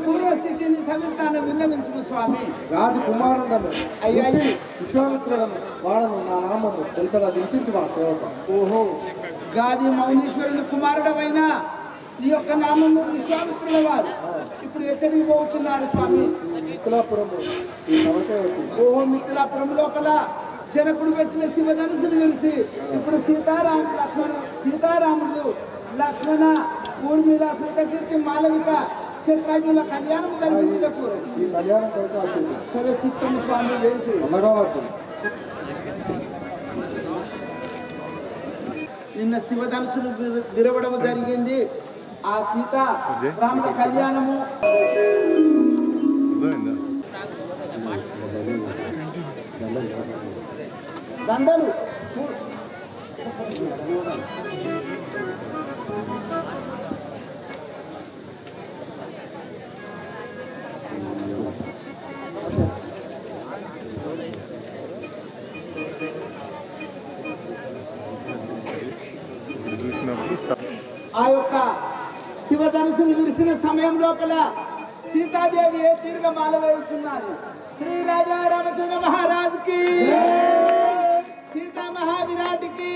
పూర్వస్థితిని సవిస్తాన విన్నవించు స్వామి. రాజు కుమారుడను అయ్యా విశ్వామిత్రుడను వాడను నా నామము తెలుపదా తెలిసింటి మా సేవక. ఓహో, గాది మౌనీశ్వరుని కుమారుడమైన ఈ యొక్క నామము విశ్వామిత్రుల వారు ఇప్పుడు ఎచ్చడికి పోవచ్చున్నారు స్వామి? మిథిలాపురము. ఓహో, మిథిలాపురం లోపల జనకుడు పెట్టిన శివధనుసును వెలిసి ఇప్పుడు సీతారాముడు లక్ష్మణ ఊర్మిళ శ్రీకీర్తి మాలవిక క్షేత్రాజ్ఞుల కళ్యాణం జరిగింది. సరే చిత్తము స్వామి వేసి నిన్న శివధనుసును విరవడం జరిగింది. ఆ సీత రాముల కళ్యాణము దండలు ఆ యొక్క శివధనుసును విరిసిన సమయం లోపల సీతాదేవి ఏ తీరుగా మాల వేస్తున్నది. శ్రీ రాజా రామచంద్ర మహారాజుకి, సీతా మహావిరాటికి.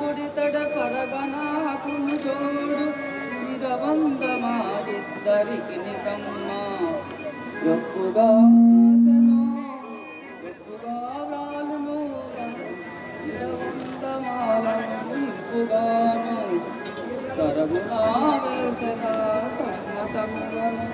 గుడితడ పరగనాకును జోడు ఇరవందమారిద్దరికి నికమ్మ గొప్పుగా సాసను గొప్పుగా వ్రాలును ఇరవందమాలను ఇంపుగాను సరగునా వేసగా సన్నతముగను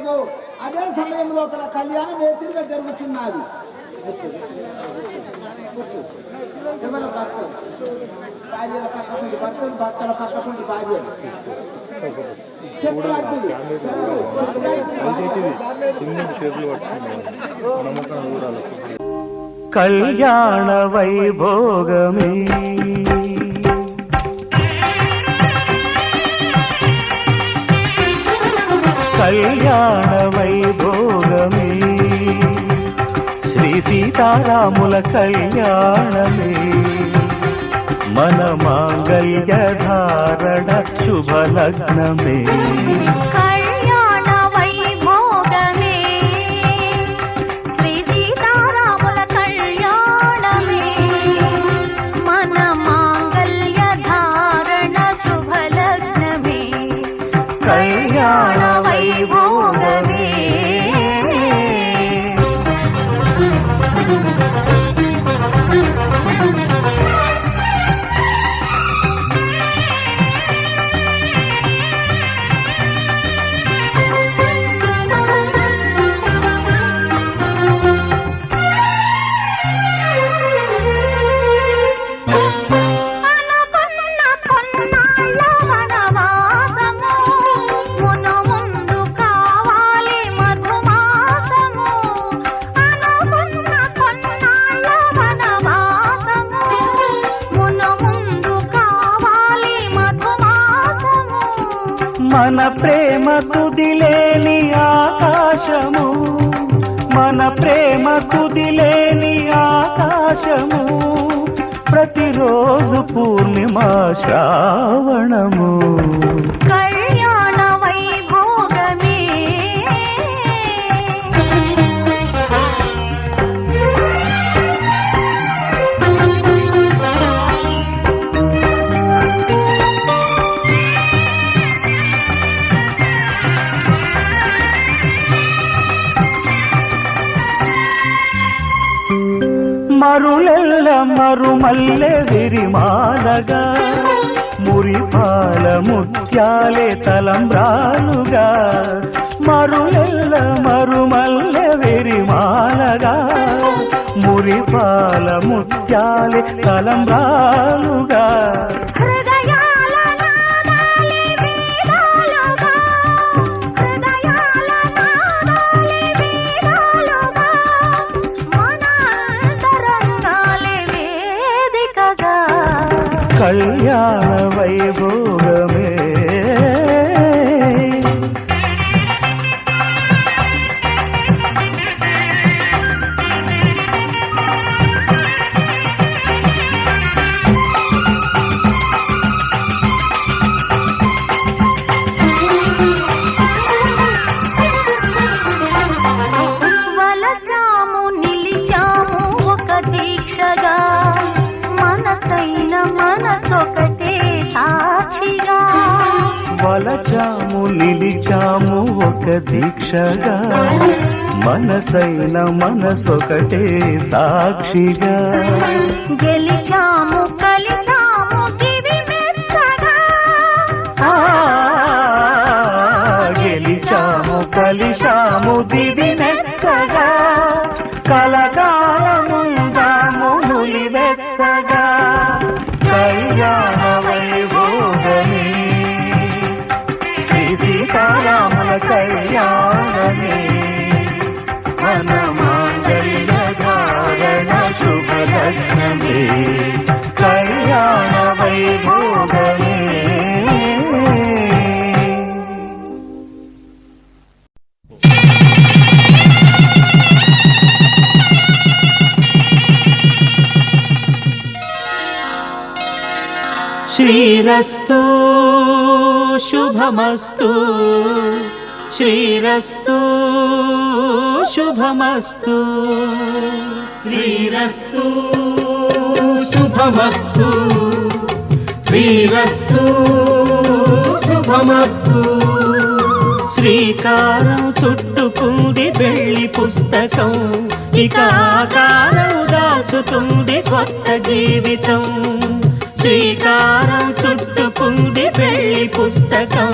కలదు. అదే సమయం లోపల కళ్యాణం ఎదురుగా జరుగుతున్నది. ఎవరి భర్తలు భార్యల పక్కకుండి భర్తలు, భర్తల పక్కకుండి భార్యలు. కళ్యాణ వైభోగమే కళ్యాణ వైభోగమే శ్రీ సీతారాముల కళ్యాణమే మన మాంగళ్య ధారణ శుభలగ్నమే కళ్యాణ వైభోగమే శ్రీ సీతారాముల కళ్యాణమే మన మాంగళ్య ధారణ శుభలగ్నమే కళ్యాణ వైభోగమే మన ప్రేమ తుదిలేని ఆకాశము మన ప్రేమ తుదిలేని ఆకాశము ప్రతిరోజు పూర్ణిమ శ్రావణము కళ్యాణ వైభోగమే మరులెల్ల మరుమల్లె విరిమాలగా మురిపాల ముత్యాలే తలంబ్రాలుగా మరులెల్ల మరుమల్లె విరిమాలగా మురిపాల ముత్యాలే తలంబ్రాలుగా హృదయాల నాదాలే వేదాలుగా హృదయాల నాదాలే వేదాలుగా మన అంతరంగాలే వేదికగా కళ్యాణ వైభోగమే వలచాము నిలిచాము ఒక దీక్షగా మనసైన మనసొకటే సాక్షిగా వలచాము నిలిచాము ఒక దీక్షగా మనసైన మనసొకటే సాక్షిగా గెలిచాము కలిసాము దివి మెచ్చగా ఆ, గెలిచాము కలిశాము దివి మెచ్చగా కలకాలముందాము నులివెచ్చగా కళ్యాణ వైభోగమే శ్రీ సీతారాముల కళ్యాణమే మన మాంగళ్య ధారణ శుభలగ్నమే కళ్యాణ వైభోగమే శ్రీరస్తు శుభమస్తు శ్రీరస్తు శుభమస్తు శ్రీరస్తు శుభమస్తు శ్రీరస్తు శుభమస్తు శ్రీకారం చుట్టుకుంది వెళ్లి పుస్తకం ఇక ఆకారం దాచుతుంది కొత్త జీవితం శ్రీకారం చుట్టుకుంది పెళ్లి పుస్తకం,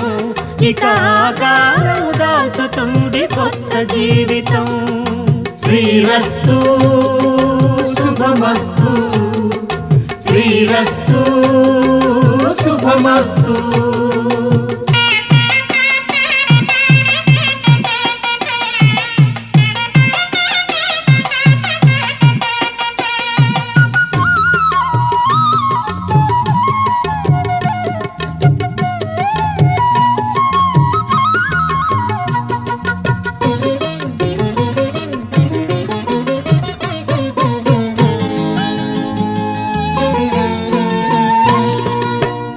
ఇక ఆకారం దాల్చుతుంది కొత్త జీవితం. శ్రీరస్తు శుభమస్తు, శ్రీరస్తు శుభమస్తు.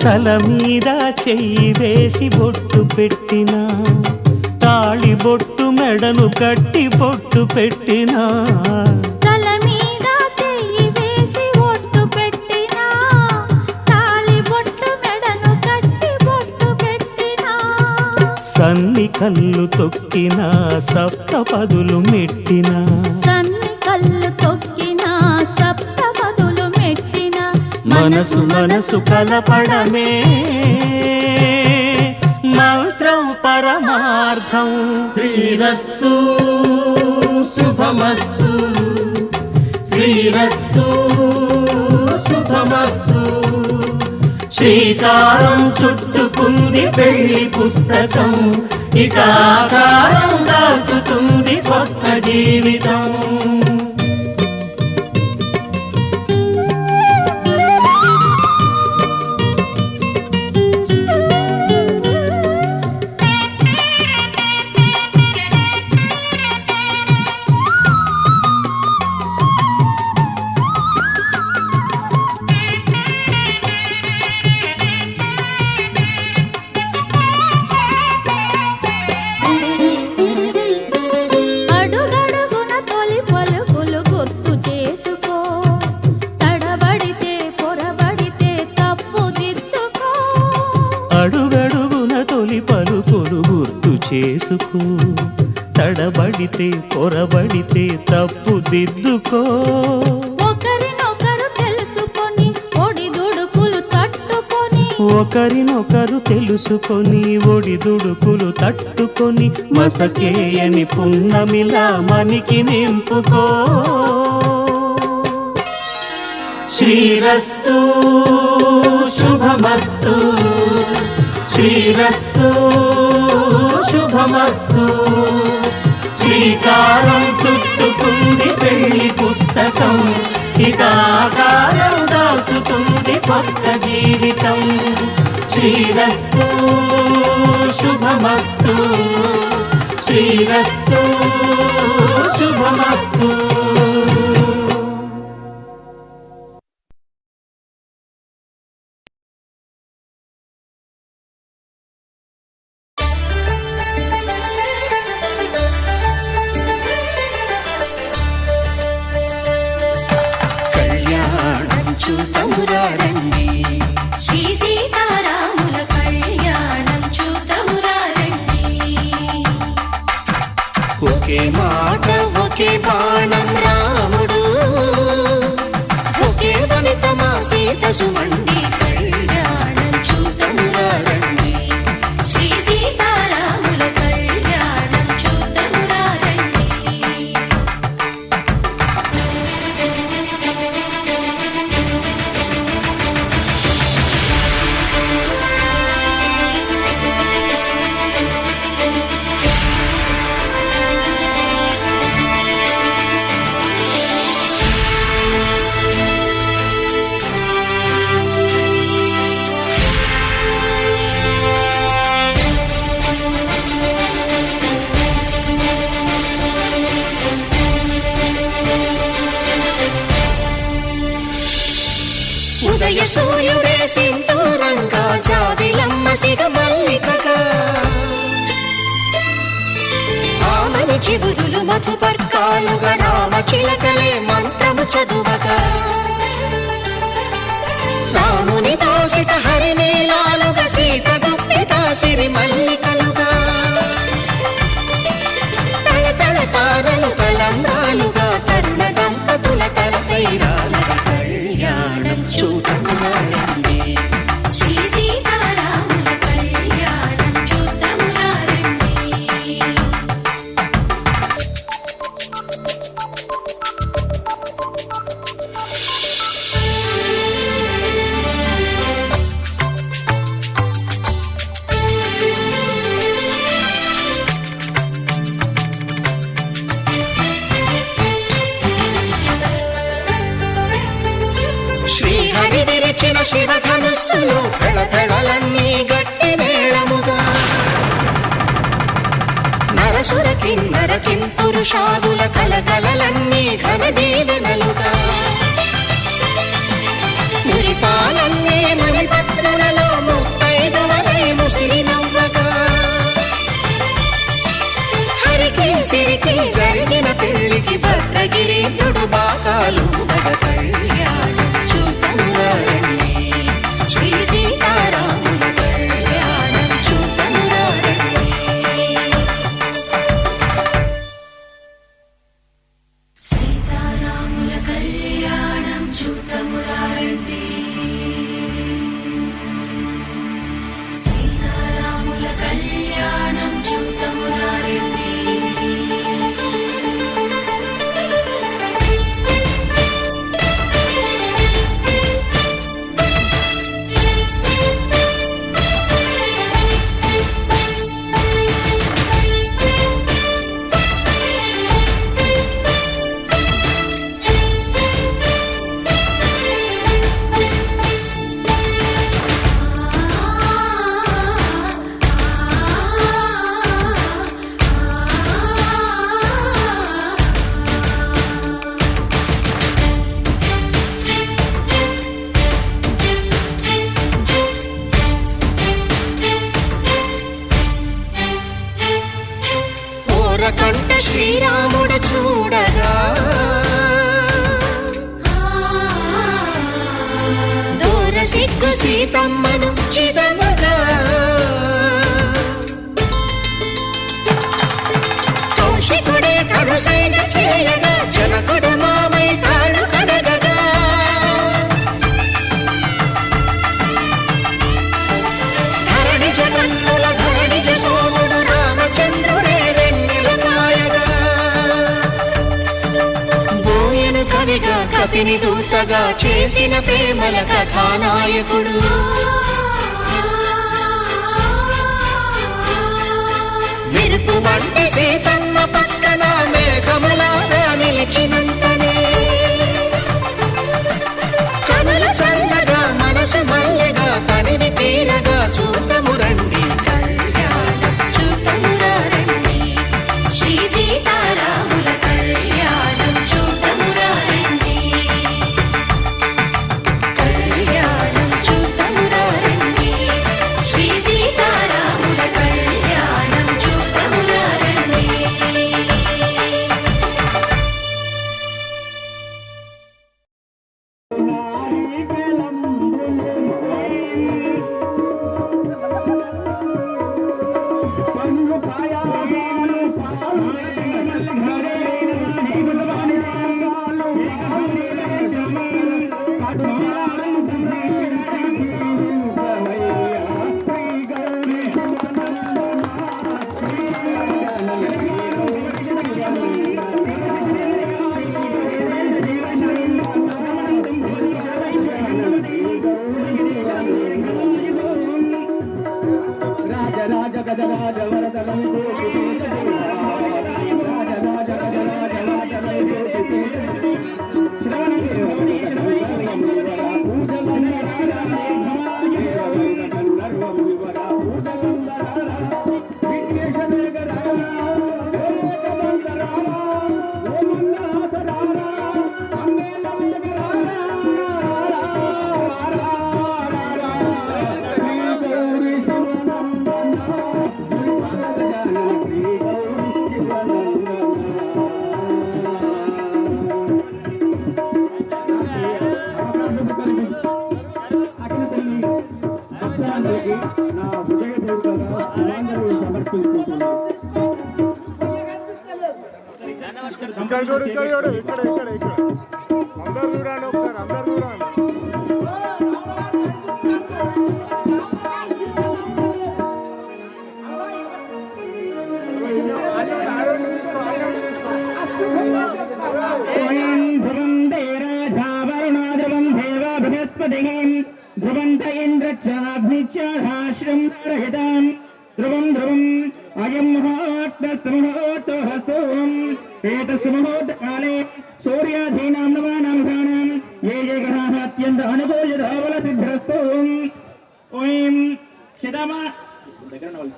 తల మీద చెయ్యి వేసి బొట్టు పెట్టినా, తాళి బొట్టు మెడను కట్టి బొట్టు పెట్టినా, తల మీద చెయ్యి వేసి బొట్టు పెట్టినా, తాళి బొట్టు మెడను కట్టి బొట్టు పెట్టినా, సన్ని కళ్ళు తొక్కినా సప్తపదులు మెట్టినా, సన్ని కళ్ళు తొక్కినా సప్తపదులు మెట్టినా, మనసు మనసు కలపడమే మంత్రం పరమార్థం. శ్రీరస్తు శుభమస్తు, శ్రీరస్తు శుభమస్తు. శ్రీకారం చుట్టుకుంది పెళ్లి పుస్తకం, ఇక ఆకారం దాల్చుతుంది కొత్త జీవితం. అడుగడుగున తొలి పలుకులు గుర్తు చేసుకో, తడబడితే పొరబడితే తప్పు దిద్దుకో. అడుగడుగున తొలి పలుకులు గుర్తు చేసుకో, తడబడితే పొరబడితే తప్పు దిద్దుకో. ఒకరినొకరు తెలుసుకొని ఒడిదుడుకులు తట్టుకొని, ఒకరినొకరు తెలుసుకొని ఒడిదుడుకులు తట్టుకొని, మసకేయని పున్నమిలా మనికి నింపుకో. శ్రీరస్తు శుభమస్తు, శ్రీరస్తు శుభమస్తు. శ్రీకారం చుట్టుకుంది పెళ్లి పుస్తకం, ఇక ఆకారం దాల్చుతుంది కొత్త జీవితం. శ్రీరస్తు శుభమస్తు, శ్రీరస్తు శుభమస్తు. కళ్యాణం చూతమురా రండి, శ్రీ సీతారాముల కళ్యాణం చూతమురా రండి. ఒకే మాట ఒకే బాణం రాముడు, ఒకే వనిత మా సీత సుమండి. కళ్యాణం చూతమురా రండి, శ్రీ సీతారాముల కళ్యాణం చూతమురా రండి. ఉదయ సూర్యుడే సింధూరంగా, జాబిలమ్మ సిగ మల్లికగా, ఆమని చివురులు మధుపర్కాలుగా, రామ చిలకలే మంత్రము చదువగా, రాముని దోసిట హరినీలాలుగా, సీత గుప్పిట సిరి మల్లికలుగా, తల తల తారలు తలంబ్రాలుగా, తరుణ దంపతుల తలపై రాలగా. కళ్యాణం చూతమురా రండి, శివధనుస్సులు కళకళలన్నీ గట్టి మేళముగా నరసుర కిన్నర కింపురుషాదుల కలకలలన్నీ ఘన దీవెనలుగా మురిపాలన్నే మణిపత్రులలో ముత్తైదువలై ముసిరి నవ్వగా హరికి సిరికి జరిగిన పెళ్లికి భద్రగిరీంద్రుడు బాకాలు గద కళ్యాణం చూతమురారండి శ్రీ సీతారాముల కళ్యాణం చూతమురారండి సీతారాముల కళ్యాణం చూతమురారండి సీతారాముల కళ్యాణం చూతమురారండి కంట శ్రీరాముడు చూడగా దూర సిగ్గు సీతమ్మను చిదమగా కౌశికుడే కరుసైన చేయగా జనకుడు మామై కాళ్ళు కడగగా ధరణి జగన్నుల ధరణిజ సోముడు రామచంద్రుడే కవిగా కపిని దూతగా చేసిన ప్రేమల కథానాయకుడు మెరుపు వంటి సీతమ్మ పక్కన మేఘములాగా నిలిచినంతనే కనుల చల్లగా మనసు మల్లెగా తనివి తీరగా చూతమురండి కళ్యాణం చూతమురారండి శ్రీ సీతారాముల కళ్యాణం చూతమురారండి కళ్యాణం చూతమురారండి శ్రీ సీతారాముల కళ్యాణం చూతమురారండి ధ్రువంత ఇంద్రచాగ్నిచాశ్రం రహితం ధ్రువం ధ్రువం అయం ముహూర్తస్తముహూర్తో హస్తోం ఏతస్సు ముహూర్తకాలే సూర్యాధీనాం నవానాం గ్రహాణాం ఏ ఏ గ్రహాः అత్యంత అనుకూల్యత బల సిద్ధిరస్తు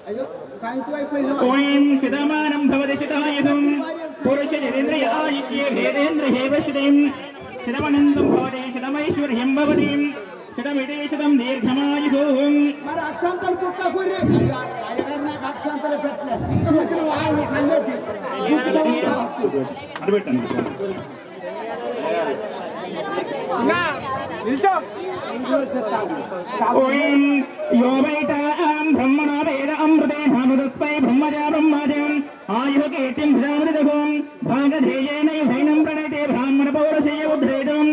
అయ్యో సాయంత్రం అయిపోయింది ఓం శతమానం భవతి శతాయుధం పురుష జనేంద్రియాయుష్యే వేదేంద్ర హేవ శతం శతమనందం భవతి శతమైశ్వర్యం భవతి శతమిదే శతం దీర్ఘమాయుః. మరి అక్షాంతలు పుట్ట కూర్రి అయ్యగారు నాకు అక్షాంతలు పెట్టలేదు చూసిన ఆయన కళ్ళెత్తి అది పెట్టండి. ఓం యో వైతాం బ్రహ్మణో వేద అమృతే భానుదస్పై బ్రహ్మజా బ్రహ్మజం ఆయుః కీర్తిం భృజామృతగోం భాగధేయేన యుధైనం ప్రణయతే బ్రాహ్మణ పౌరశేయ ఉద్ధరేతం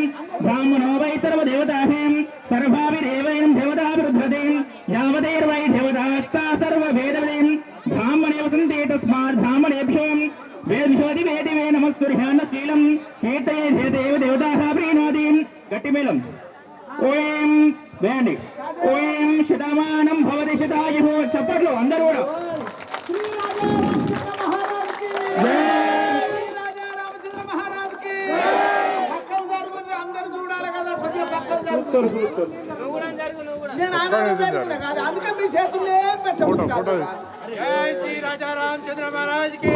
బ్రాహ్మణో వై సర్వదేవతాహం సర్వాభిరేవైనం దేవతాభిరుద్ధతే యావతైర్వై దేవతాస్తా సర్వవేదవేం బ్రాహ్మణే వసంతే తస్మాత్ బ్రాహ్మణేభ్యో వేద్భ్యోతి వేదివే నమస్కృహ్యాన్న శీలం కీర్తయే దేవ దేవతాః ప్రీణోతి. గట్టి మేళం. ఓం వేయండి. ఓం శతమానం భవతి శతాయుః. చప్పట్లు అందరూ కూడా. శ్రీ రాజా రామచంద్ర మహారాజ్ కి పక్కన జరుగుతుంది అందరూ చూడాలి కదా కొద్దిగా పక్కన జరుగుతుంది నేను ఆనందం జరుగుతుంది కాదు అందుకే మీ చేతుల్లో పెట్టకూడదు జై శ్రీ రాజా రామచంద్ర మహారాజ్ కి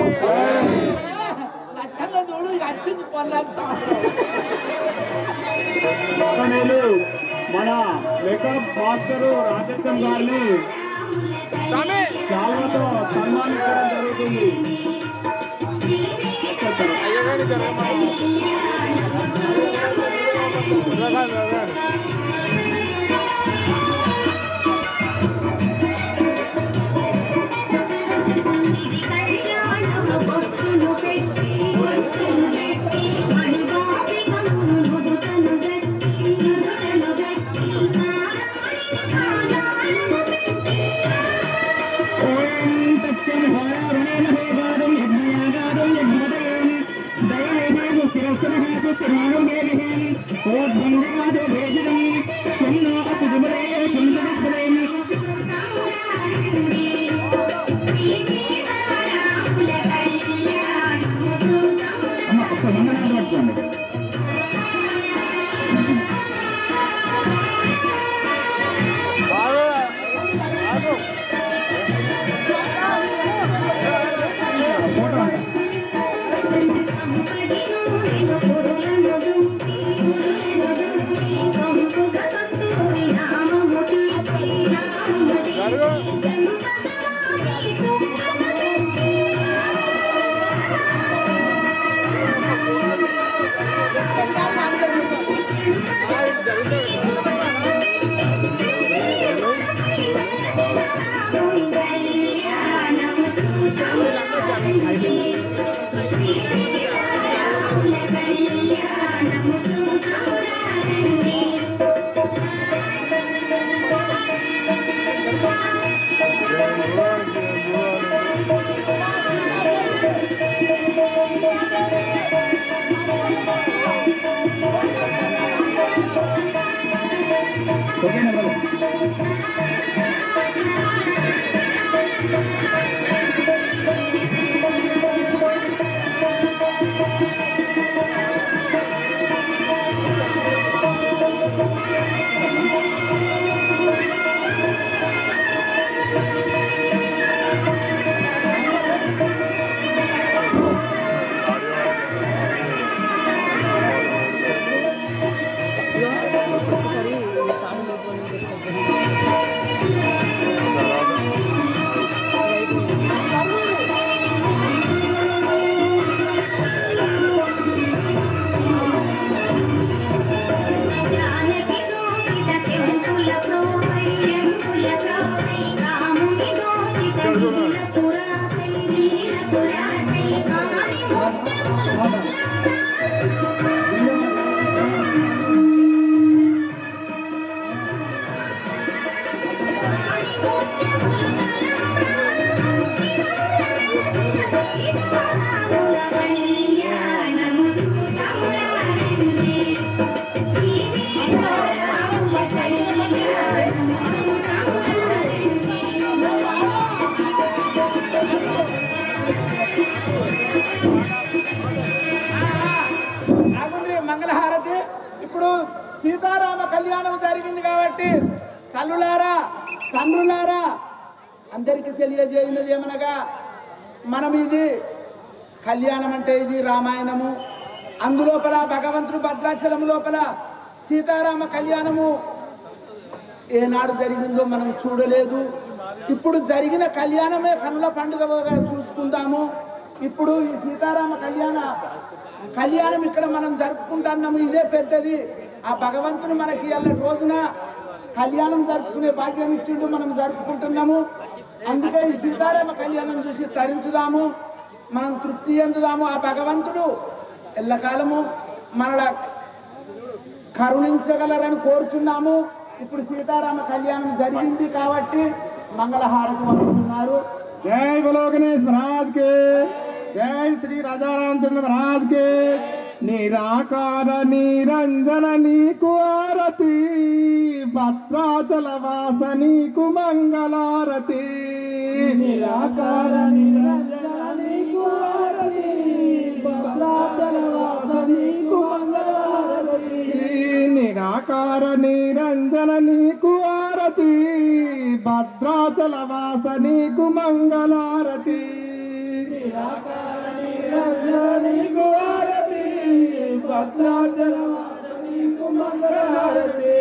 లక్షల్లో చూడు ఇక వచ్చింది పొల్లాంశ మన మేకప్ మాస్టర్ రాజేశం గారిని శాలువాతో సన్మానించడం జరుగుతుంది. మంగళహారతి. ఇప్పుడు సీతారామ కళ్యాణం జరిగింది కాబట్టి తల్లులారా తండ్రులారా అందరికీ తెలియజేయనది ఏమనగా మనం ఇది కళ్యాణం అంటే ఇది రామాయణము, అందులోపల భగవంతుడు భద్రాచలం లోపల సీతారామ కళ్యాణము ఏనాడు జరిగిందో మనం చూడలేదు. ఇప్పుడు జరిగిన కళ్యాణమే కనుల పండుగగా చూసుకుందాము. ఇప్పుడు ఈ సీతారామ కళ్యాణం ఇక్కడ మనం జరుపుకుంటున్నాము. ఇదే పెద్దది. ఆ భగవంతుడు మనకి ఎల్లటి రోజున కళ్యాణం జరుపుకునే భాగ్యం ఇచ్చిండు, మనం జరుపుకుంటున్నాము. అందుకే ఈ సీతారామ కళ్యాణం చూసి తరించుదాము, మనం తృప్తి చెందుదాము. ఆ భగవంతుడు ఎల్లకాలము మనలా కరుణించగలరని కోరుచున్నాము. ఇప్పుడు సీతారామ కళ్యాణం జరిగింది కాబట్టి మంగళహారతి పంపుతున్నారు. జై బలో గణేష్ మహారాజ్ కే, జై శ్రీ రాజా రామచంద్ర మహారాజ్ కే. నిరాకార నిరంజన నీకు ఆరతి, భద్రాచల వాస నీకు మంగళారతి. నిరాకార నిరంజన నీకు ఆరతి, భద్రాచల వాస నీకు మంగళారతి. నిరాకార నిరంజన నీకు ఆరతి, భద్రాచల వాస నీకు మంగళారతి. నిరాకార నిరంజన నీకు ఆరతి, భద్రాచల వాస నీకు మంగళారతి.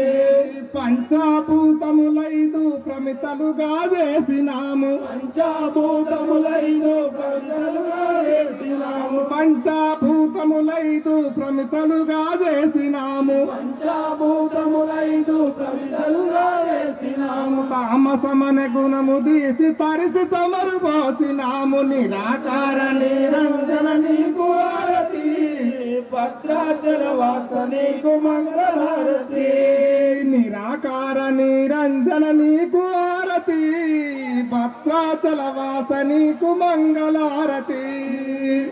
పంచాభూతములైదు ప్రమితలుగా చేసినాము, పంచాభూతములైదు ప్రమితలుగా చేసినాము, పంచాభూతములైదు ప్రమితలుగా చేసినాము, పంచాభూతములైదు ప్రమితలుగా చేసినాము. తామసమన గుణము తీసి తరిసి తమరు పోసినాము. నిరాకార నిరంజన నీకు ఆరతి, భద్రాచల వాస నీకు మంగళారతి. నిరాకార నిరంజన నీకు ఆరతి, భద్రాచల వాస నీకు మంగళారతి.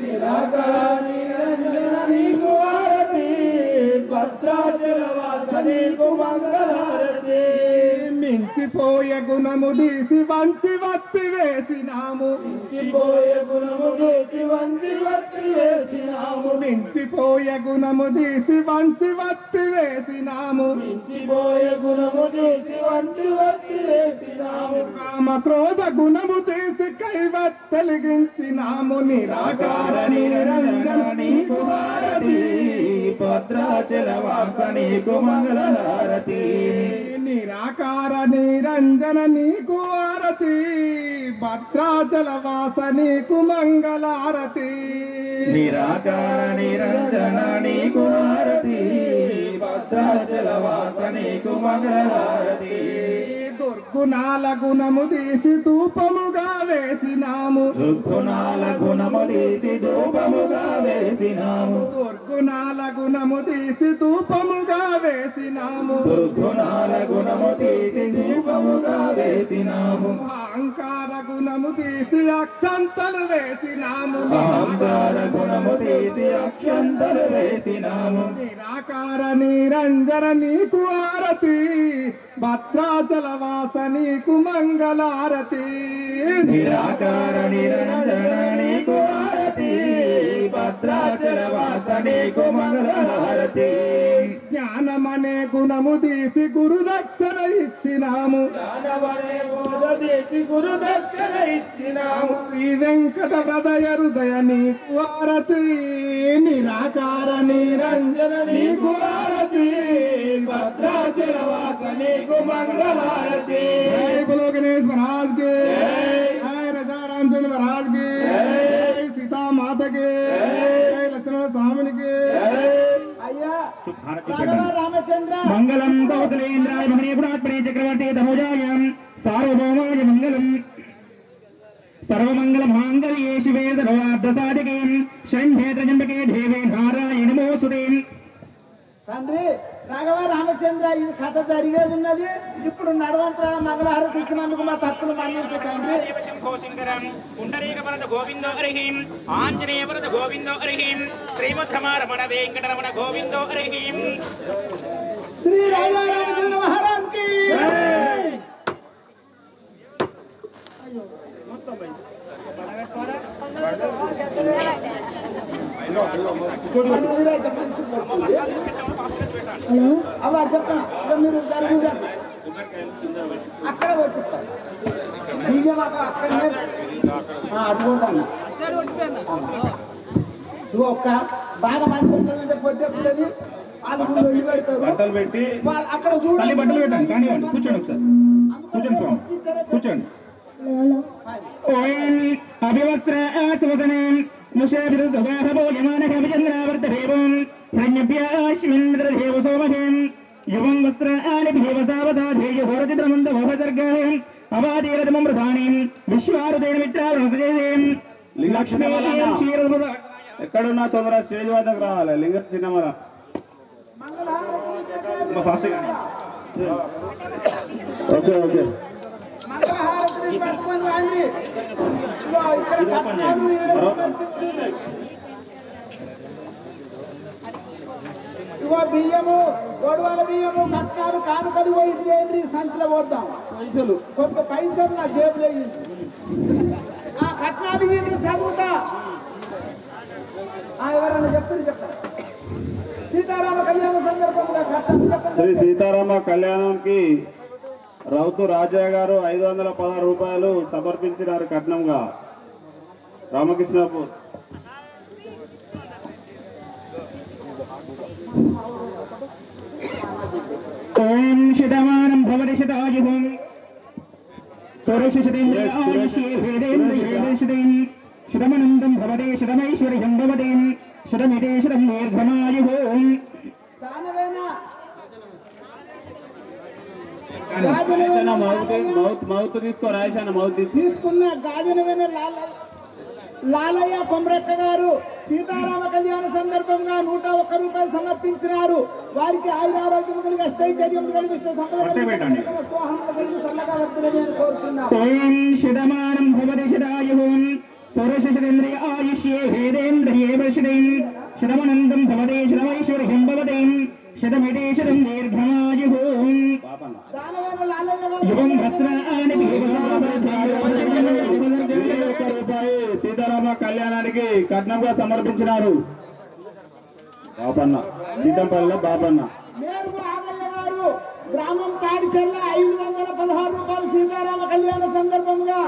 నిరాకార నిరంజన నీకు ఆరతి, భద్రాచల వాస నీకు మంగళారతి. మించిపోయే గుణము తీసి వంచి వత్తి వేసినాము, మించిపోయే గుణము తీసి వంచి వత్తి వేసినాము, మించిపోయే గుణము తీసి వంచి వత్తి వేసినాము, మించిపోయే గుణము తీసి వంచి వత్తి వేసినాము. కామ క్రోధ గుణము తీసి కైవత్తెలిగించినాము. నిరాకార నిరంజన నీకు హారతి, భద్రాచల వాస నీకు మంగళహారతి. నిరాకార నిరంజన నీకు ఆరతి, భద్రాచల వాస నీకు మంగళారతి. నిరాకార నిరంజన నీకు ఆరతి, భద్రాచల వాస నీకు మంగళారతి. దుర్గుణాల గుణము తీసి ధూపముగా వేసినాము, దుర్గుణాల గుణము తీసి ధూపముగా వేసినాము, దుర్గుణాల గుణము తీసి ధూపముగా వేసినాము, దుర్గుణాల గుణము తీసి ధూపముగా వేసినాము. అహంకార గుణము తీసి అక్షంతలు వేసినాము, అహంకార గుణము తీసి అక్షంతలు వేసినాము. నిరాకార నిరంజన నీకు ఆరతి, భద్రాచల వాస నీకు మంగళారతి. నిరాకార నిరంజన నీకు ఆరతి, భద్రాచల వాస నీకు మంగళారతి. జ్ఞానమనే గుణము తీసి గురుదక్షిణ ఇచ్చినాము, జ్ఞానమనే గుణము తీసి గురుదక్షిణ ఇచ్చినాము. శ్రీ వెంకట హృదయ హృదయ నీకు ఆరతి, నిరాకార నిరంజన నీకు ఆరతి, భద్రాచల వాస నీకు మంగళారతి. జై బలో గణేష్ మహారాజ్ కే, జై రాజా రామచంద్ర మహారాజ్ కే, జై సీతా మాత కే, జై లక్ష్మణ స్వామికి. అయ్యా రాఘవ రామచంద్ర మంగళం కౌసలేంద్రాయ మహనీపురాత్మనే చక్రవర్తి తనూజాయ సార్వభౌమాయ మంగళం. సర్వమంగళ మాంగళ్యే శివే సర్వార్థసాధికే శంభే త్రయంబకే దేవే నారాయణ నమోస్తుతే. తండ్రి రాఘవ రామచంద్ర, ఇది కథ జరిగేది ఉన్నది. ఇప్పుడు నడవంతరాల మంగళహారతి ఇచ్చినందుకు మా తప్పులు మన్నించండి. పుండరీకవరద గోవిందో హరిహీం, ఆంజనేయవరద గోవిందో హరిహీం, శ్రీమద్రమణ వెంకటరమణ గోవిందో హరిహీం. శ్రీ రాజా రామచంద్ర మహారాజ్ కి. అవ్వ చెప్పండి, మీరు జరుగుతుంది. అక్కడ కొట్టిస్తారు బియ్యం అక్కడనే అడుగుతాను నువ్వు ఒక్క బాగా మంది పెట్టాలంటే పొద్దున్నది వాళ్ళు ముందు వెళ్ళి పెడతారు బట్టలు పెట్టి వాళ్ళు అక్కడ చూడాలి బట్టలు పెట్టండి కానివ్వండి కూర్చోండి ఒకసారి కూర్చోండి స్వామి కూర్చోండి ఓం అభివస్త్ర ఆసువదనే ముషాభిరుద్ధాభో యమానకవిచంద్రావర్తదేవం ప్రజ్ఞభ్యాశ్మింద్రదేవ సోమహేం యువం వస్త్రానిభివ సావధాధేయహోరచిద్రమందవోహసర్గాహేం అవాదీరథమృతానీం విశ్వారుదేన మిత్రావృతజేం లక్ష్మీ క్షీరముద ఎక్కడున్నా తొందర స్టేజ్ వద్దకు రావాలి లింగ చిన్నమల ఓకే ఓకే మంగళహారతిని పట్టుకొని రాండి ఇక్కడ పట్టాలు ఇగో బియ్యము గొడవల బియ్యము కట్టాలు కానుకలు పోయి ఏంటి సంచిలో పోద్దాం పైసలు కొంత పైసలు నా జేబులో ఆ కట్నాలు ఏంటి చదువుతా ఎవరన్నా చెప్పండి సీతారామ కళ్యాణ సందర్భంగా కట్టాలు చెప్పండి శ్రీ సీతారామ కళ్యాణంకి రౌతు రాజయ్య గారు 516 రూపాయలు సమర్పించినారు కట్నంగా. రామకృష్ణాపూర్. ఓం శతమానం భవతి శతాయుధం శతమనందం భవతే శతమైశ్వర్యం భవతే శతమిదేశం దీర్ఘమాయుః. మౌత్ తీసుకో రాయశాన మౌత్ తీసుకున్న గాజునమైన లాలయ్య కొమరక్క గారు సీతారామ కళ్యాణ సందర్భంగా 101 రూపాయలు సమర్పించినారు. వారికి ఆయురారోగ్యం కలిగి అష్టైశ్వర్యం కలిగి ఓం శతమానం భవతి శతాయుః పురుషేంద్రియ ఆయుష్యే వేదేంద్రియే వర్షితం శతమనందం భవతే శతమైశ్వర్యం భవతే శతమిదేశం దీర్ఘమాయుః. సీతారామ కళ్యాణానికి కట్నంగా సమర్పించినారు. బాపన్న సీతంపల్లిలో బాపన్న. గ్రామం తాడిచెల్ల 516 రూపాయలు సీతారామ కళ్యాణ సందర్భంగా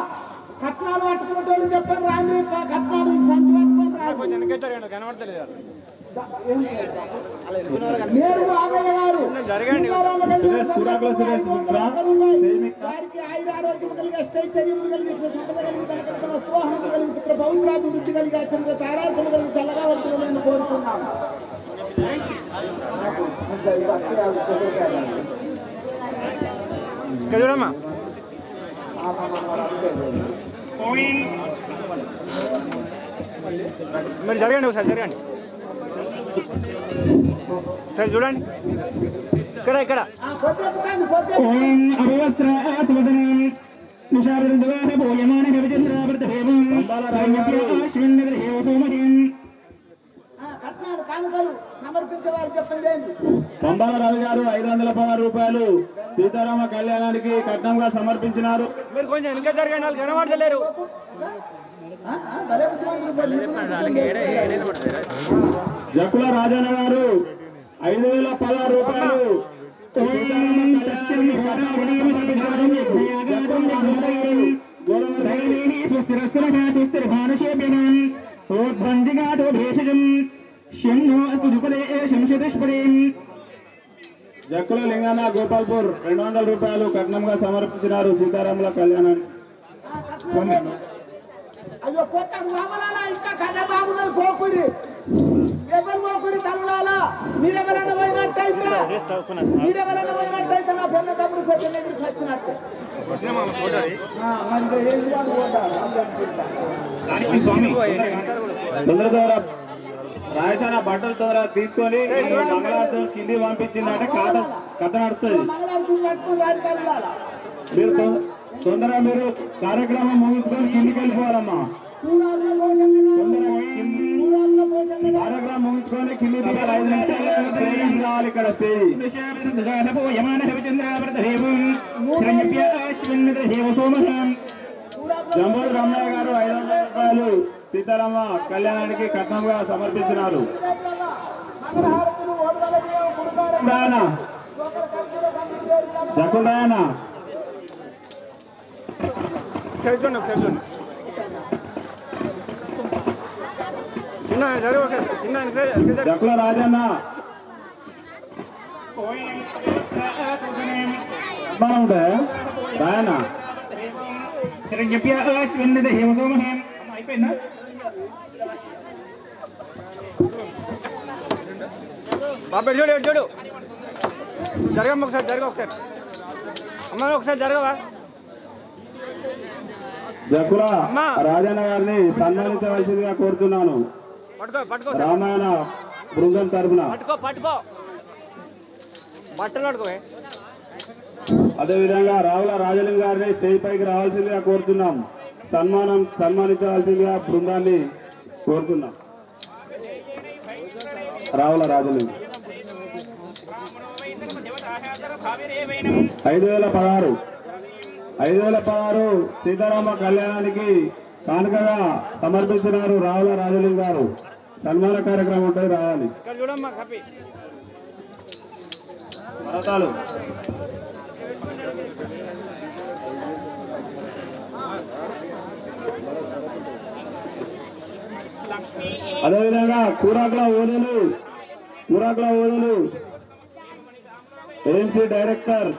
కట్నాలు పట్టుకున్నట్టు చెప్పారు. రాని కట్నాలు సంచి పట్టుకొని కనబడతలేదు. వారికి ఆయురారోగ్యం కలిగి అష్టైశ్వర్యం కలిగి సంపద కలిగి తనకట్టుకున్న స్వాహం కలిగి పుత్ర పౌత్రాభివృద్ధి కలిగి చంద్ర తారాసము కలిగి చల్లగా వర్తమని కోరుతున్నాము. చూడమ్మా మీరు జరగండి ఒకసారి జరగండి సరే చూడండి ఇక్కడ ఇక్కడ ఓం అభివస్త్రాస్వదనం నిషాభిరుద్ధాభో యమానకవిచంద్రావర్తదేవం కట్నాలు కానుకలు సమర్పించేవారు చెప్పండి. పంబాల రవి గారు 516 రూపాయలు సీతారామ కళ్యాణానికి కట్నంగా సమర్పించినారు. మీరు కొంచెం వెనక జరగండి, వాళ్ళు కనబడతలేరు. జక్కుల రాజన్న గారు 516 రూపాయలు జక్కుల లింగన్న గోపాల్పూర్ 200 రూపాయలు కట్నంగా సమర్పించినారు సీతారాముల కళ్యాణానికి. అయ్యో పోతాను రామలాల ఇంకా కథ బాగున్నది. పోకురి ఎవరు పోకురి తరుణాల మీరెవరైనా పోయినట్టయితే నా పొన్న తప్పుడు పెట్టిన దగ్గరికి వచ్చినట్టు తొందర ద్వారా రాయసాన బట్టలు తొందర తీసుకొని మంగళారతం కింది పంపించిందంటే కథ నడుస్తుంది. మీరు తొందరగా మీరు కార్యక్రమం ముగించుకొని కిందికి వెళ్ళిపోవాలమ్మా. కార్యక్రమం ముగించుకొని కింది దిగాలి. 5 నిమిషాలు స్టేజ్ కావాలి. ఇక్కడ స్టేజ్ జంబూరు రమణయ్య గారు 500 రూపాయలు సీతారామ కళ్యాణానికి కట్నంగా సమర్పించినారు. జకుండాయన చదువుకోండి ఒకసారి చూడండి చిన్న చదువు చిన్న జక్కుల రాజన్న బాగా ఉంటాయా రాయన్న అయిపోయిందా బాబాయ్ చూడు చూడు జరగమ్మ ఒకసారి జరగ ఒకసారి అమ్మ ఒకసారి జరగవా జక్కుల రాజన్న గారిని సన్మానించవలసిందిగా కోరుతున్నాను పట్టుకో పట్టుకో రామాయణ బృందం తరఫున. పట్టుకో పట్టుకో బట్టలు పట్టుకో అదేవిధంగా రావుల రాజలింగ గారిని స్టేజ్ పైకి రావాల్సిందిగా కోరుతున్నాం. సన్మానించవలసిందిగా బృందాన్ని కోరుతున్నాం. రావుల రాజలింగ 5,016 సీతారామ కళ్యాణానికి కానుకగా సమర్పించినారు రావుల రాజలింగ గారు. సన్మాన కార్యక్రమం ఉంటుంది, రావాలి. చూడమ్మా కపి మరతాలు అదేవిధంగా కూరాకుల ఓదలు ఏఎంసీ డైరెక్టర్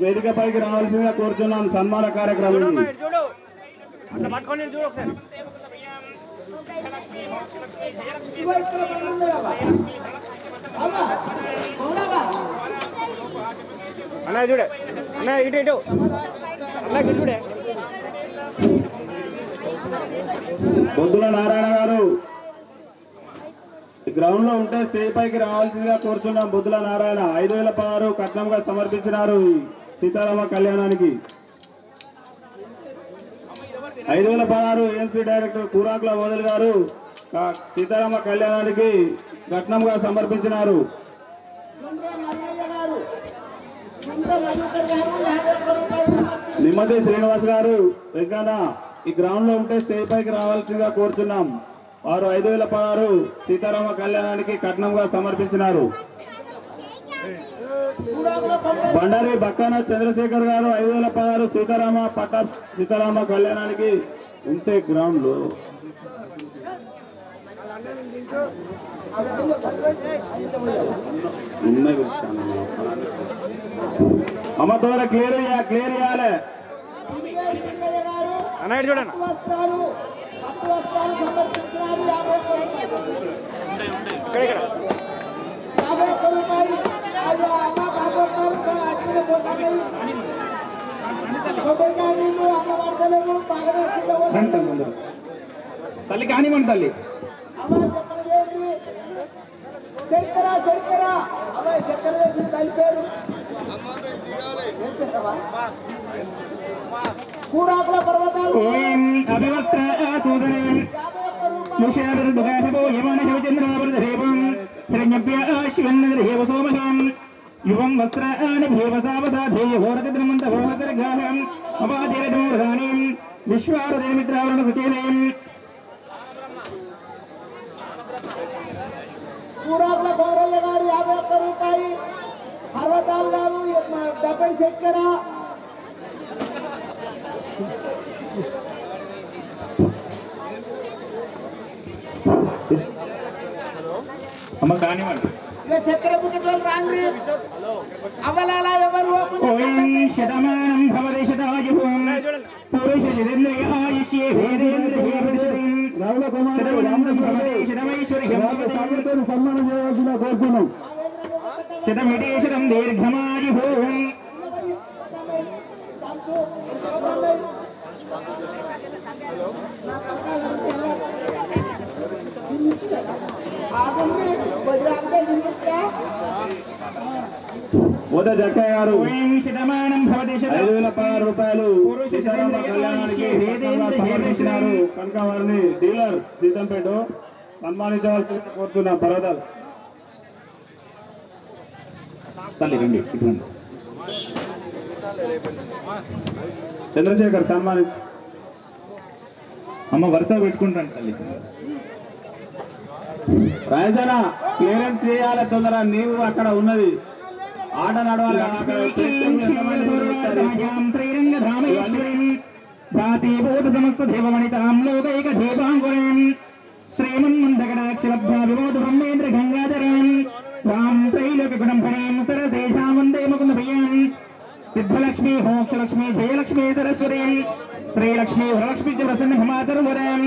వేదికపైకి రావాల్సిందిగా కోరుతున్నాం. సన్మాన కార్యక్రమం చూడు అట్లా పట్టుకొని చూడు ఒకసారి అన్నయ్య చూడే అన్నయ్య ఇటు ఇటు అన్నయ్య ఇటు చూడే బొద్దుల నారాయణ గారు గ్రౌండ్ లో ఉంటే స్టేజ్ పైకి రావాల్సిందిగా కోరుతున్నాం. బొద్దుల నారాయణ 5,016 కట్నంగా సమర్పించినారు ఈ సీతారామ కళ్యాణానికి. 5,016 ఏఎంసీ డైరెక్టర్ కూరాకుల ఓదల్ గారు సీతారామ కళ్యాణానికి కట్నంగా సమర్పించినారు. నిమ్మతి శ్రీనివాస్ గారు వెంకన్న ఈ గ్రౌండ్ లో ఉంటే స్టేజ్ పైకి రావాల్సిందిగా కోరుతున్నాం. వారు 5,016 సీతారామ కళ్యాణానికి కట్నంగా సమర్పించినారు. బండారి బక్కాన చంద్రశేఖర్ గారు 5,016 సీతారామ కళ్యాణానికి ఉంటే గ్రౌండ్ లో అమ్మ ద్వారా క్లియర్ చేయాలి. అన్నయ్య చూడన్న తల్లి కానివ్వండి తల్లి కూడాకుల పర్వతాలు అభివస్త్ర సూదనం ముషారో యమన శివచంద్రావృతేవం శ్రీజ్ఞప్యాశ్వన్నదేవ సోమహం యువం వస్త్రాని భేవసావధాధేయహోరతిద్రమంతభోహతర్గాహం అపాధిరమూర్ధానీం విశ్వారదేమిత్రావరణ సుచేనయం కూడాకుల గౌరయ్య గారు 51 రూపాయలు, పర్వతాలు గారు 70 చక్కెర, అమ్మ కానివ్వండి. చక్కెర పుట్టలు రాండి అవలాల ఎవరు శతమానం భవతి శతాయుః పురుష యదేంద్రియాయుష్యే వేదేంద్రియే రావుల కుమారుడు సన్మానం చేయవలసిందిగా కోరుతున్నాం. శతమిటీశతం దీర్ఘమాయుః ఉద జక్కయ్య గారు శతమానం భవతి 5,016 రూపాయలు సీతారామ కళ్యాణానికి సమర్పించినారు కనుక వారిని డీలర్ సీతంపేట సన్మానించవలసిందిగా కోరుతున్నాం. పర్వతాలు తల్లి రండి ఇటువంటి చంద్రశేఖర్ సన్మాని అమ్మ వరుస పెట్టుకుంటాను తల్లి. రాయసన క్లియరెన్స్ చేయాలి తొందర, నీవు అక్కడ ఉన్నది ఆట నడవాలి. భాతీభూత సమస్త దేవమణితాం లోకైక దీపాంకురం శ్రీమన్మందకటాక్షలబ్ధ విమోద బ్రహ్మేంద్ర గంగాధరం రాం త్రైలోక గుణంభరీం సరసేషాం వందే ముకుంద ప్రియం సిద్ధలక్ష్మీ మోక్షలక్ష్మీ జయలక్ష్మీ సరస్వరీం శ్రీలక్ష్మీ వరలక్ష్మీ చ ప్రసన్నమాతరువరం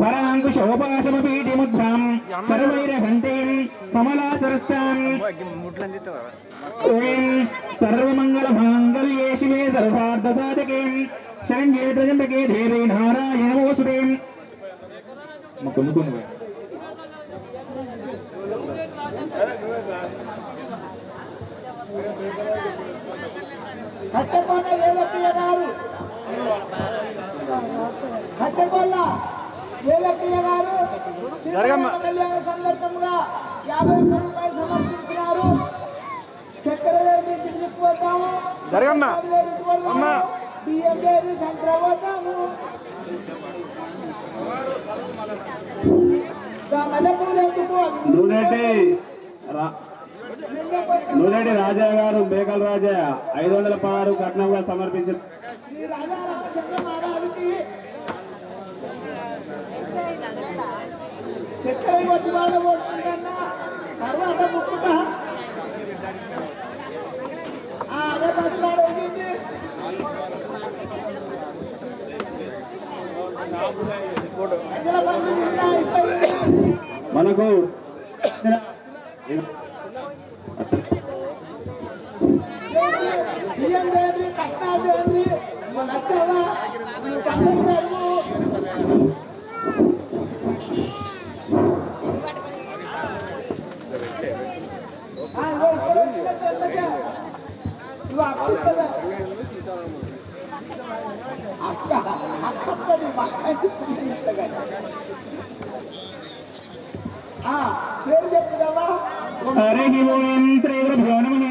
వరాంకుశోపాశమపీఠిముద్రాం సర్వైరఘంటీం కమలాసరస్యాం ఓం సర్వమంగళమాంగళ్యే శివే సర్వార్థసాధకే శరణ్యే త్ర్యంబకే దేవీ నారాయణ నమోస్తుతే కట్టకొల్ల వేలప్పయ్య గారు కట్టకొల్ల వేలప్పయ్య గారు సీతారామ కళ్యాణ సందర్భంగా 50 రూపాయలు సమర్పించినారు. చక్కెర ఇంటికి తీసుకుపోతాము, బియ్యం చేసి సంక్రపోతాము. నూనెటి రాజా గారు మేకల రాజా 516 కట్నంగా సమర్పించారు. చక్కెర వచ్చి వాళ్ళు పోతుందన్నా తర్వాత ముక్కుతా అదే పసివాడు వచ్చింది. మనకు బియ్యం దేవి కష్టాలు దేవి నచ్చవా పండుగ పేరు చెప్పుదామా? హరి ఓం శ్రీగురుభ్యో నమః.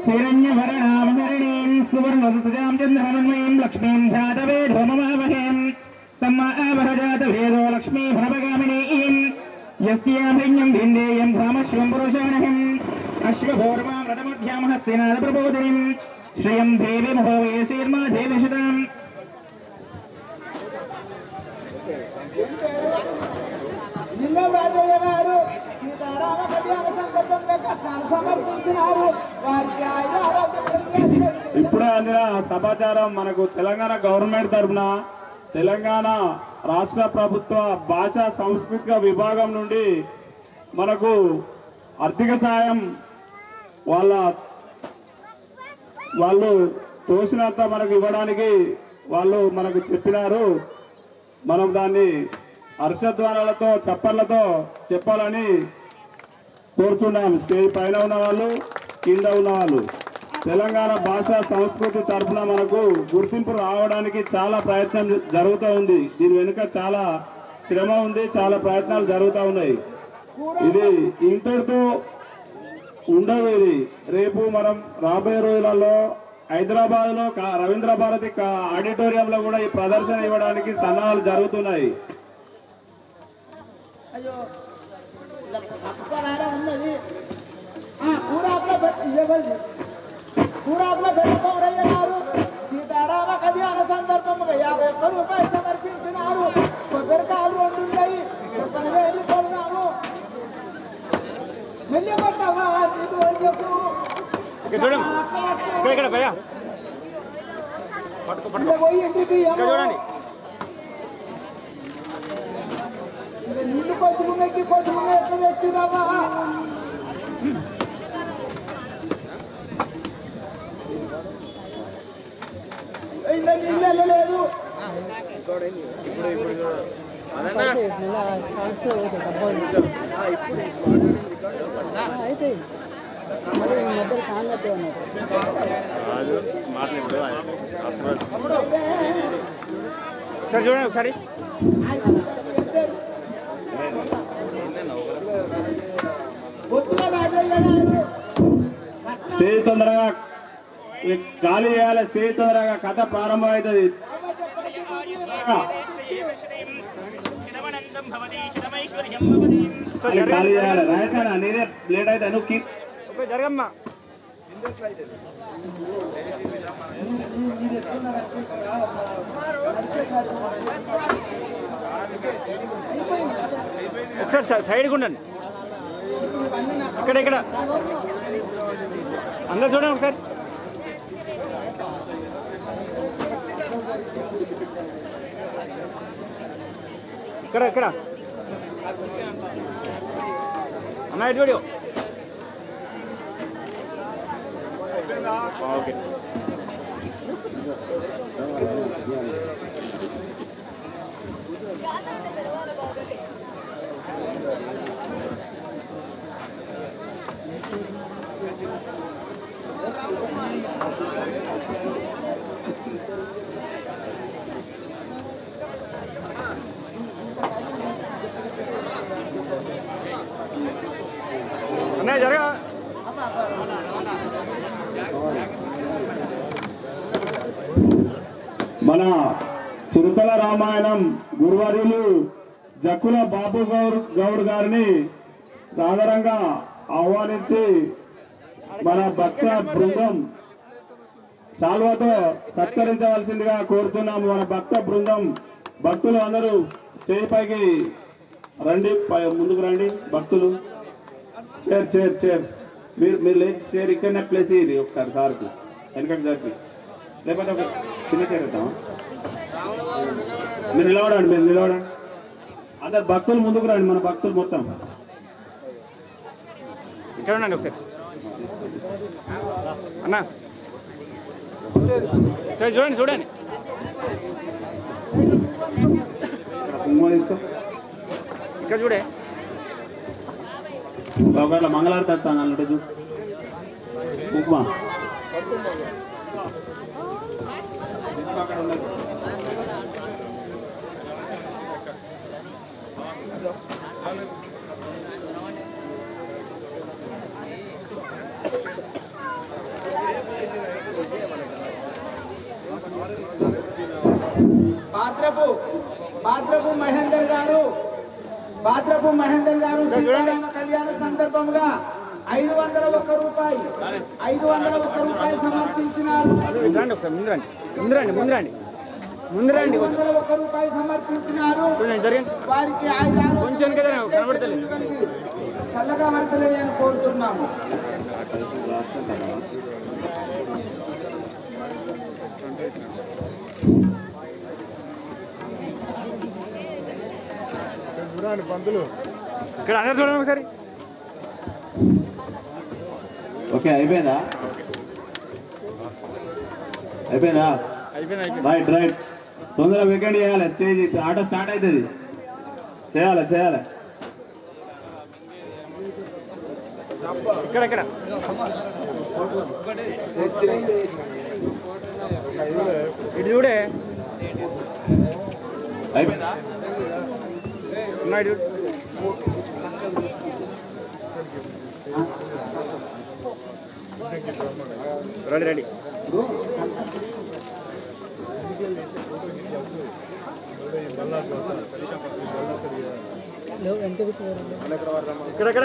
హిరణ్యభరణామహరిణీం సువర్ణసుజాం చంద్రమన్మయీం లక్ష్మీం ధ్యాతవేధోమమావహేం తమ్మావహజాతవేదో లక్ష్మీ భవగామినీం యస్యాం హిరణ్యం భిందేయం ధామశ్వం పురుషాణహం అశ్వభోర్మాం రథమధ్యాం హస్తినాద ప్రబోధినిం శ్రియం దేవి మహోవేశీర్మా దేవిషతాం. లింగరాజయ్య గారు సీతారామ కళ్యాణ సందర్భంగా కష్టాలు సమర్పించినారు. వారికి ఇప్పుడే అందిన సమాచారం మనకు తెలంగాణ గవర్నమెంట్ తరఫున తెలంగాణ రాష్ట్ర ప్రభుత్వ భాషా సాంస్కృతిక విభాగం నుండి మనకు ఆర్థిక సాయం వాళ్ళు తోసినంత మనకు ఇవ్వడానికి వాళ్ళు మనకు చెప్పినారు. మనం దాన్ని హర్షధ్వానాలతో చప్పర్లతో చెప్పాలని కోరుచున్నాం. స్టేజ్ పైన ఉన్న వాళ్ళు, కింద ఉన్న వాళ్ళు. తెలంగాణ భాషా సంస్కృతి తరఫున మనకు గుర్తింపు రావడానికి చాలా ప్రయత్నం జరుగుతూ ఉంది. దీని వెనుక చాలా శ్రమ ఉంది, చాలా ప్రయత్నాలు జరుగుతూ ఉన్నాయి. ఇది ఇంతటితో ఉండదు. ఇది రేపు మనం రాబోయే రోజులలో హైదరాబాద్లో రవీంద్ర భారతి ఆడిటోరియంలో కూడా ఈ ప్రదర్శన ఇవ్వడానికి సన్నాహాలు జరుగుతున్నాయి. అయ్యో ఉన్నది కూరాకులో పెట్టుకోరయ్య గారు సీతారామ కళ్యాణ సందర్భంగా 51 రూపాయలు సమర్పించినారు. కొబ్బరికాయలు 2 ఉన్నాయి. కొబ్బరి కొన్నాము. వెళ్ళిపోతావా పోయి ఇంటికి నీళ్ళు కొట్టుకునేకి కొట్టుకునే ఎక్కడ తెచ్చిరావా? నీళ్ళు లేదు. చూడండి ఒకసారి. స్టేజ్ తొందరగా ఖాళీ చేయాలి. స్టేజ్ తొందరగా కథ ప్రారంభం అవుతుంది. ఖాళీ చేయాలి. రాయసానా నేనే లేట్ అయితే నువ్వు జరగమ్మా. ఒకసారి సైడ్కి ఉండండి. ఇక్కడ అందరు చూడండి ఒకసారి. ఇక్కడ అమ్మాయి వీడియో ఓకే. అన్నయ్య జరగా. మన చిరుతల రామాయణం గురువర్యులు జక్కుల బాబు గౌడ్ గారిని సాదరంగా ఆహ్వానించి మన భక్త బృందం శాల్వాతో సత్కరించవలసిందిగా కోరుతున్నాము. మన భక్త బృందం భక్తులు అందరూ స్టేజ్ పైకి రండి, ముందుకు రండి భక్తులు. చేర్ మీరు లేచి చేర్ ఇక్కడనే ప్లేస్ ఇది ఒకసారి సార్కి వెనకటి జరిపి, లేకపోతే ఒక చిన్న చేర్ ఇద్దామా? మీరు నిలబడండి. అందరు భక్తులు ముందుకు రండి, మన భక్తులు మొత్తం ఇక్కడ ఉండండి ఒకసారి. అన్నా సరే చూడండి. ఇక్కడ చూడే ఒకవేళ మంగళారతి వస్తాను అన్నట్టు ఉప్మా బాద్రపు మహేందర్ గారు సీతారామ కళ్యాణ సందర్భంగా 501 రూపాయలు సమర్పించినారు. 501 రూపాయలు సమర్పించినారు. వారికి చల్లగా వర్తలేదని కోరుతున్నాము. ఇక్కడ అందరు చూడండి ఒకసారి. ఓకే అయిపోయిందా? రైట్. తొందరగా వెకెండ్ చేయాలి. స్టేజ్ ఆట స్టార్ట్ అవుతుంది. చేయాలి. ఇక్కడ ఇటు చూడే అయిపోయిందా? రెడీ. ఇక్కడ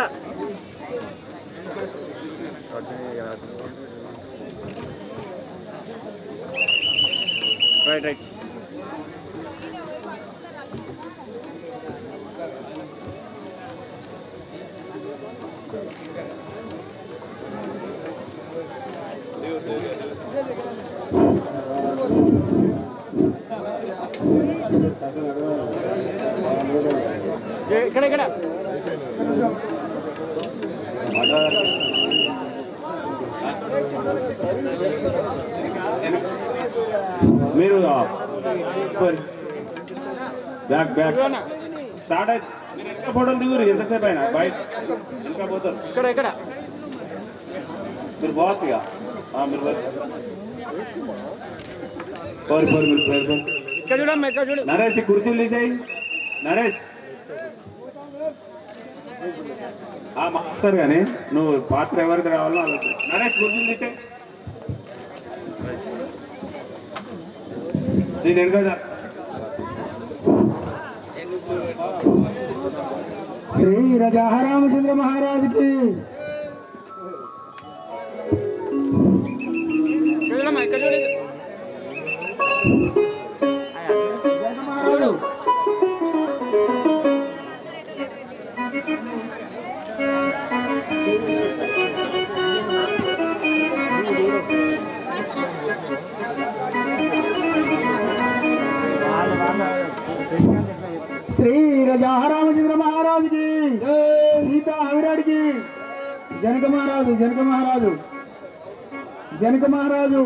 రైట్. ఇక్కడ మీరు బ్యాక్ స్టార్ట్ అయితే మీరు ఎంత ఫోటోలు దిగురు ఎంతసేపు అయినా బయట ఇంకా పోతారు. ఇక్కడ మీరు బాస్ ఇక మీరు ఇక్కడ చూడు. నరేష్ కుర్చీలు తీసేయి. నరేష్ మాస్టర్ కానీ నువ్వు పాత్ర ఎవరికి రావాలో వాళ్ళకి. నరేష్ కుర్చీలు తీసేయి. దీని వెనుక శ్రీ రాజా రామచంద్ర మహారాజ్ కి ఇక్కడ చూడు మహారాజు శ్రీ రామచంద్ర మహారాజుకి సీతా ఆవిరాడికి జనక మహారాజు